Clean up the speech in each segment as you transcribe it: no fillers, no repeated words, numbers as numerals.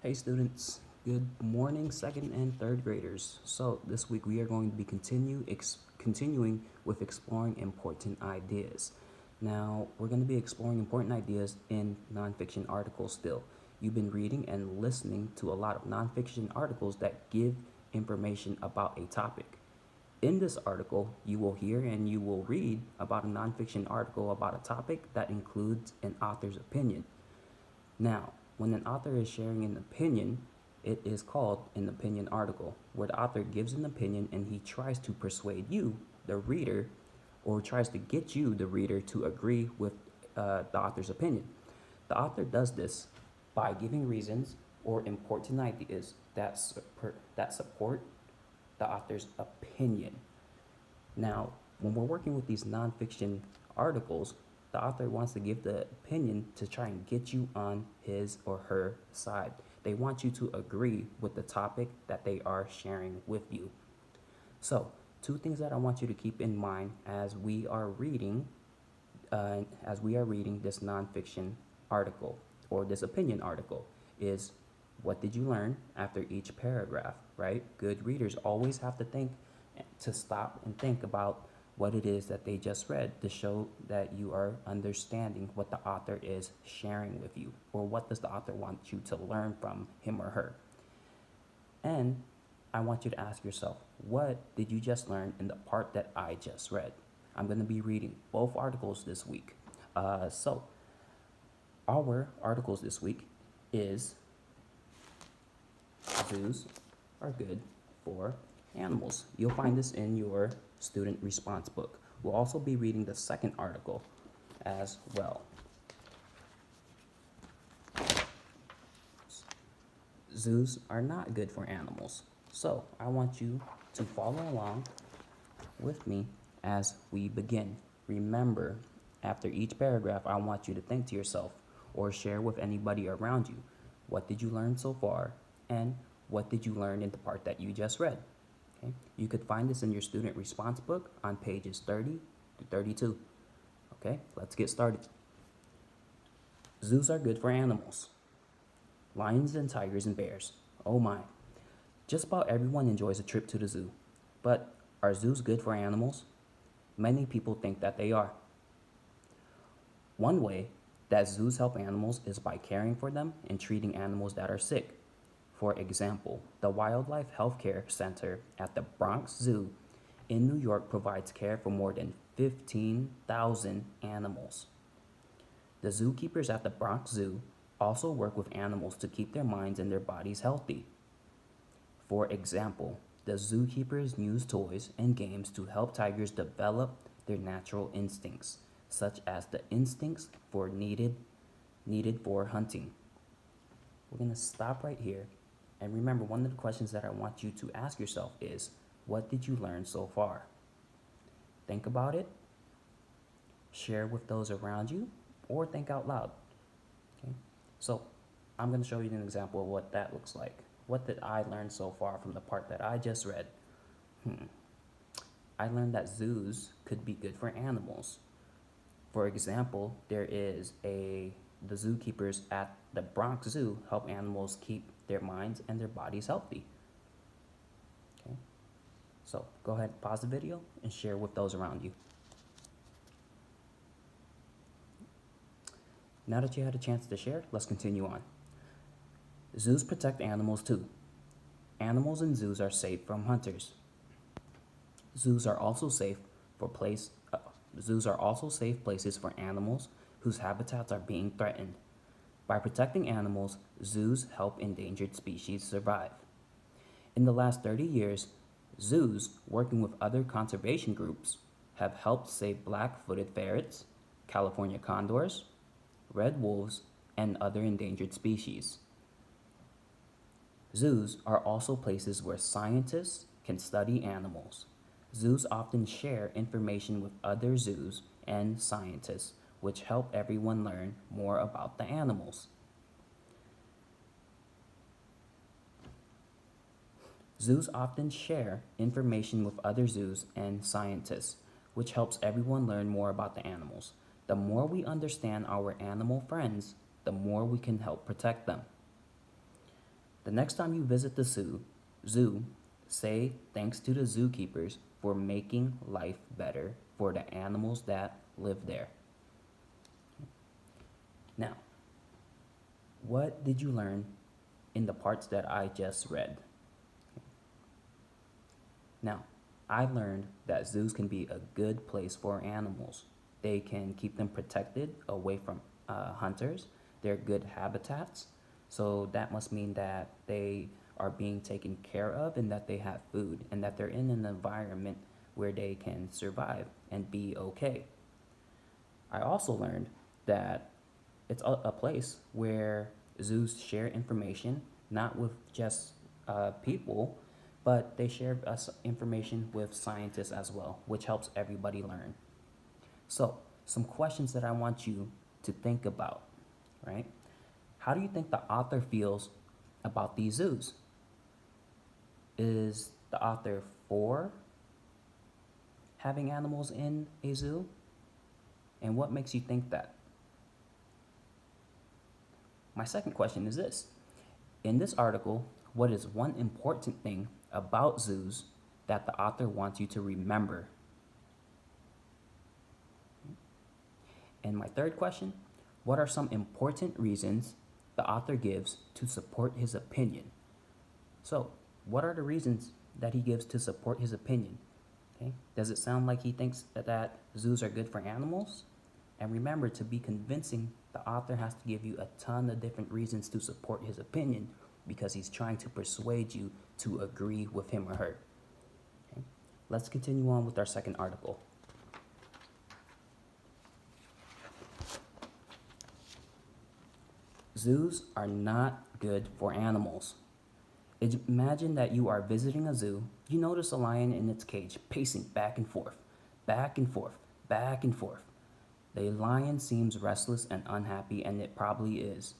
Hey students, good morning second and third graders. So this week we are going to be continuing with exploring important ideas. Now we're going to be exploring important ideas in nonfiction articles still. You've been reading and listening to a lot of nonfiction articles that give information about a topic. In this article, you will hear and you will read about a nonfiction article about a topic that includes an author's opinion. Now, when an author is sharing an opinion, it is called an opinion article, where the author gives an opinion and he tries to persuade you, the reader, or tries to get you, the reader, to agree with the author's opinion. The author does this by giving reasons or important ideas that support the author's opinion. Now, when we're working with these nonfiction articles, the author wants to give the opinion to try and get you on his or her side. They want you to agree with the topic that they are sharing with you. So, two things that I want you to keep in mind as we are reading this nonfiction article or this opinion article is, what did you learn after each paragraph, right? Good readers always have to stop and think about what it is that they just read to show that you are understanding what the author is sharing with you, or what does the author want you to learn from him or her. And I want you to ask yourself, what did you just learn in the part that I just read? I'm going to be reading both articles this week. So our articles this week is zoos are good for animals. You'll find this in your student response book. We'll also be reading the second article as well. Zoos are not good for animals. So I want you to follow along with me as we begin. Remember, after each paragraph, I want you to think to yourself or share with anybody around you, what did you learn so far, and what did you learn in the part that you just read? Okay? You could find this in your student response book on pages 30 to 32. Okay, let's get started. Zoos are good for animals. Lions and tigers and bears. Oh my. Just about everyone enjoys a trip to the zoo. But are zoos good for animals? Many people think that they are. One way that zoos help animals is by caring for them and treating animals that are sick. For example, the Wildlife Healthcare Center at the Bronx Zoo in New York provides care for more than 15,000 animals. The zookeepers at the Bronx Zoo also work with animals to keep their minds and their bodies healthy. For example, the zookeepers use toys and games to help tigers develop their natural instincts, such as the instincts needed for hunting. We're going to stop right here. And remember, one of the questions that I want you to ask yourself is, what did you learn so far? Think about it, share with those around you, or think out loud. Okay? So I'm going to show you an example of what that looks like. What did I learn so far from the part that I just read? I learned that zoos could be good for animals. For example, the zookeepers at the Bronx Zoo help animals keep their minds and their bodies healthy. Okay, so go ahead, pause the video and share with those around you. Now that you had a chance to share, let's continue on. Zoos protect animals too. Animals in zoos are safe from hunters. Zoos are also safe places for animals whose habitats are being threatened. By protecting animals, zoos help endangered species survive. In the last 30 years, zoos, working with other conservation groups, have helped save black-footed ferrets, California condors, red wolves, and other endangered species. Zoos are also places where scientists can study animals. Zoos often share information with other zoos and scientists, which help everyone learn more about the animals. Zoos often share information with other zoos and scientists, which helps everyone learn more about the animals. The more we understand our animal friends, the more we can help protect them. The next time you visit the zoo, say thanks to the zookeepers for making life better for the animals that live there. Now, what did you learn in the parts that I just read? Now, I learned that zoos can be a good place for animals. They can keep them protected away from hunters. They're good habitats. So that must mean that they are being taken care of and that they have food and that they're in an environment where they can survive and be okay. I also learned that it's a place where zoos share information, not with just people, but they share us information with scientists as well, which helps everybody learn. So, some questions that I want you to think about, right? How do you think the author feels about these zoos? Is the author for having animals in a zoo? And what makes you think that? My second question is this. In this article, what is one important thing about zoos that the author wants you to remember? And my third question, what are some important reasons the author gives to support his opinion? So, what are the reasons that he gives to support his opinion? Okay? Does it sound like he thinks that zoos are good for animals? And remember, to be convincing, the author has to give you a ton of different reasons to support his opinion because he's trying to persuade you to agree with him or her. Okay? Let's continue on with our second article. Zoos are not good for animals. Imagine that you are visiting a zoo. You notice a lion in its cage pacing back and forth, back and forth, back and forth. The lion seems restless and unhappy, and it probably is.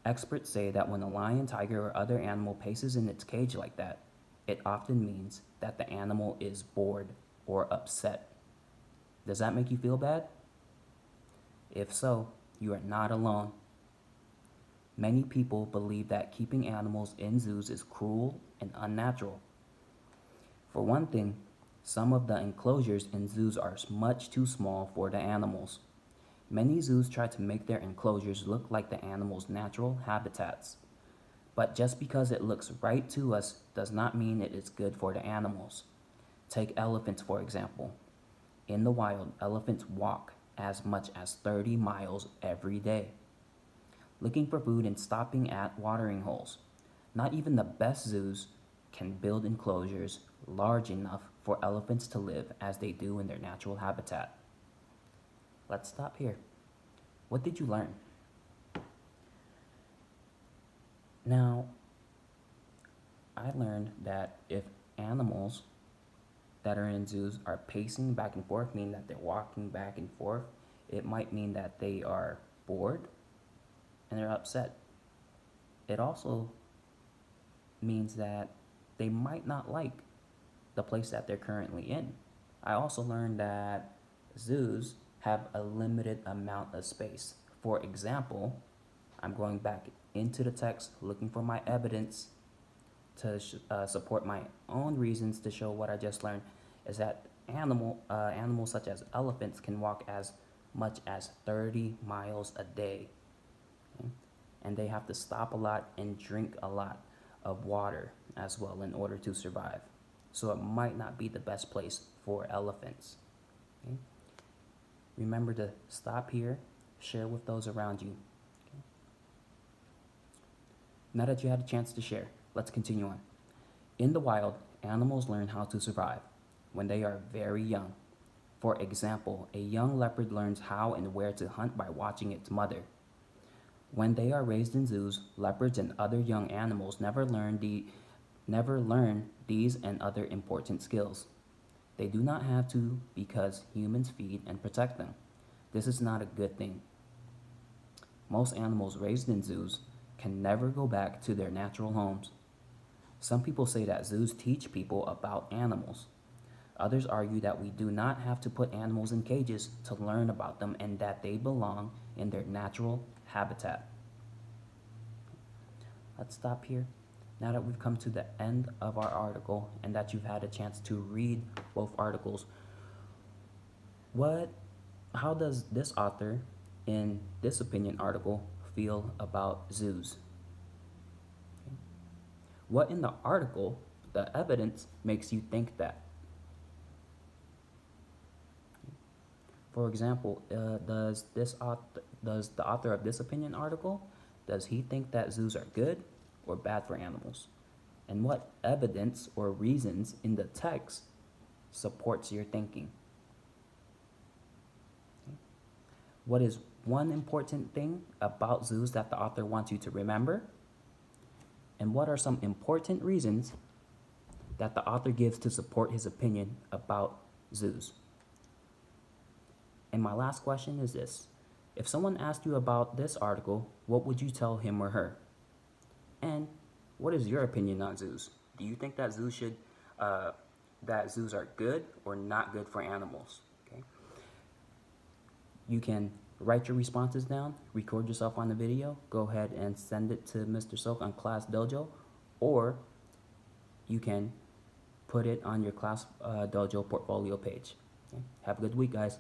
Experts say that when a lion, tiger, or other animal paces in its cage like that, it often means that the animal is bored or upset. Does that make you feel bad? If so, you are not alone. Many people believe that keeping animals in zoos is cruel and unnatural. For one thing, some of the enclosures in zoos are much too small for the animals. Many zoos try to make their enclosures look like the animals' natural habitats. But just because it looks right to us does not mean it is good for the animals. Take elephants, for example. In the wild, elephants walk as much as 30 miles every day, looking for food and stopping at watering holes. Not even the best zoos can build enclosures large enough for elephants to live as they do in their natural habitat. Let's stop here. What did you learn? Now, I learned that if animals that are in zoos are pacing back and forth, meaning that they're walking back and forth, it might mean that they are bored and they're upset. It also means that they might not like the place that they're currently in. I also learned that zoos have a limited amount of space. For example, I'm going back into the text looking for my evidence to support my own reasons to show what I just learned, is that animals such as elephants can walk as much as 30 miles a day. Okay? And they have to stop a lot and drink a lot of water as well in order to survive. So it might not be the best place for elephants. Okay? Remember to stop here, share with those around you. Okay? Now that you had a chance to share, let's continue on. In the wild, animals learn how to survive when they are very young. For example, a young leopard learns how and where to hunt by watching its mother. When they are raised in zoos, leopards and other young animals never learn these and other important skills. They do not have to because humans feed and protect them. This is not a good thing. Most animals raised in zoos can never go back to their natural homes. Some people say that zoos teach people about animals. Others argue that we do not have to put animals in cages to learn about them and that they belong in their natural habitat. let's stop here. Now that we've come to the end of our article and that you've had a chance to read both articles, how does this author in this opinion article feel about zoos? What in the article, the evidence, makes you think that? For example, does the author of this opinion article, does he think that zoos are good or bad for animals? And what evidence or reasons in the text supports your thinking? What is one important thing about zoos that the author wants you to remember? And what are some important reasons that the author gives to support his opinion about zoos? And my last question is this. If someone asked you about this article, what would you tell him or her? And what is your opinion on zoos? Do you think that zoos are good or not good for animals? Okay. You can write your responses down, record yourself on the video, go ahead and send it to Mr. Sok on Class Dojo, or you can put it on your Class Dojo portfolio page. Okay. Have a good week, guys.